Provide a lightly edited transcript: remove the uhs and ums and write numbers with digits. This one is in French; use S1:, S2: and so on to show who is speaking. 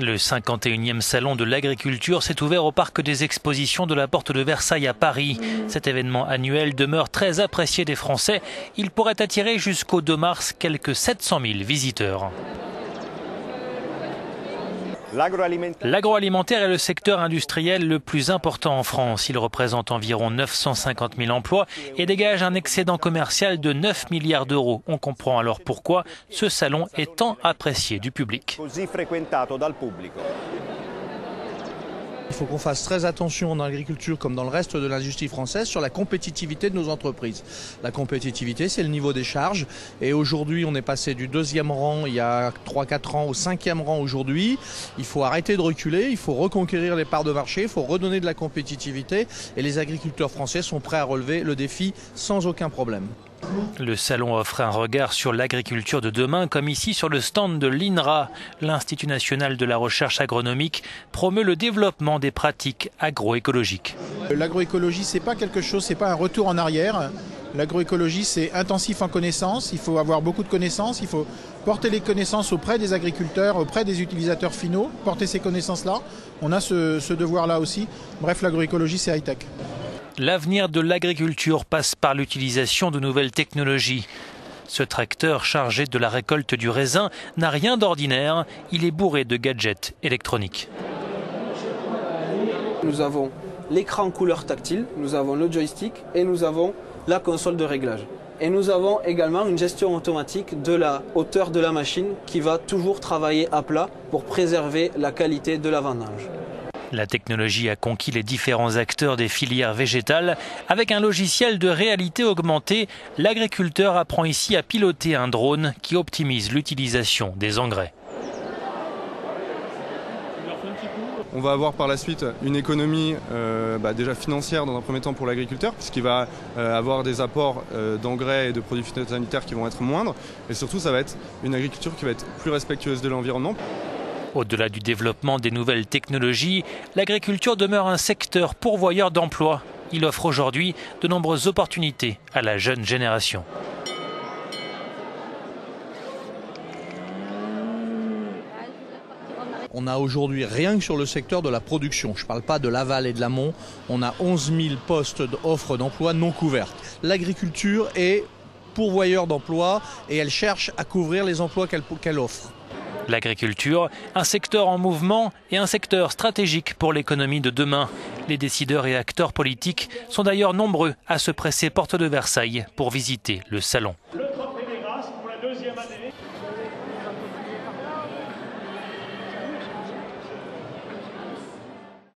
S1: Le 51e salon de l'agriculture s'est ouvert au parc des expositions de la Porte de Versailles à Paris. Cet événement annuel demeure très apprécié des Français. Il pourrait attirer jusqu'au 2 mars quelques 700 000 visiteurs. L'agroalimentaire est le secteur industriel le plus important en France. Il représente environ 950 000 emplois et dégage un excédent commercial de 9 milliards d'euros. On comprend alors pourquoi ce salon est tant apprécié du public.
S2: Il faut qu'on fasse très attention dans l'agriculture comme dans le reste de l'industrie française sur la compétitivité de nos entreprises. La compétitivité, c'est le niveau des charges. Et aujourd'hui, on est passé du 2e rang il y a 3-4 ans au 5e rang aujourd'hui. Il faut arrêter de reculer, il faut reconquérir les parts de marché, il faut redonner de la compétitivité. Et les agriculteurs français sont prêts à relever le défi sans aucun problème.
S1: Le salon offre un regard sur l'agriculture de demain, comme ici sur le stand de l'INRA. L'Institut national de la recherche agronomique promeut le développement des pratiques agroécologiques.
S3: L'agroécologie, c'est pas quelque chose, c'est pas un retour en arrière. L'agroécologie, c'est intensif en connaissances. Il faut avoir beaucoup de connaissances. Il faut porter les connaissances auprès des agriculteurs, auprès des utilisateurs finaux. Porter ces connaissances-là. On a ce devoir-là aussi. Bref, l'agroécologie, c'est high-tech.
S1: L'avenir de l'agriculture passe par l'utilisation de nouvelles technologies. Ce tracteur chargé de la récolte du raisin n'a rien d'ordinaire, il est bourré de gadgets électroniques.
S4: Nous avons l'écran couleur tactile, nous avons le joystick et nous avons la console de réglage. Et nous avons également une gestion automatique de la hauteur de la machine qui va toujours travailler à plat pour préserver la qualité de la vendange.
S1: La technologie a conquis les différents acteurs des filières végétales. Avec un logiciel de réalité augmentée, l'agriculteur apprend ici à piloter un drone qui optimise l'utilisation des engrais.
S5: On va avoir par la suite une économie déjà financière dans un premier temps pour l'agriculteur, puisqu'il va avoir des apports d'engrais et de produits phytosanitaires qui vont être moindres. Et surtout, ça va être une agriculture qui va être plus respectueuse de l'environnement.
S1: Au-delà du développement des nouvelles technologies, l'agriculture demeure un secteur pourvoyeur d'emplois. Il offre aujourd'hui de nombreuses opportunités à la jeune génération.
S2: On a aujourd'hui, rien que sur le secteur de la production, je ne parle pas de l'aval et de l'amont, on a 11 000 postes d'offres d'emploi non couvertes. L'agriculture est pourvoyeur d'emplois et elle cherche à couvrir les emplois qu'elle offre.
S1: L'agriculture, un secteur en mouvement et un secteur stratégique pour l'économie de demain. Les décideurs et acteurs politiques sont d'ailleurs nombreux à se presser porte de Versailles pour visiter le salon.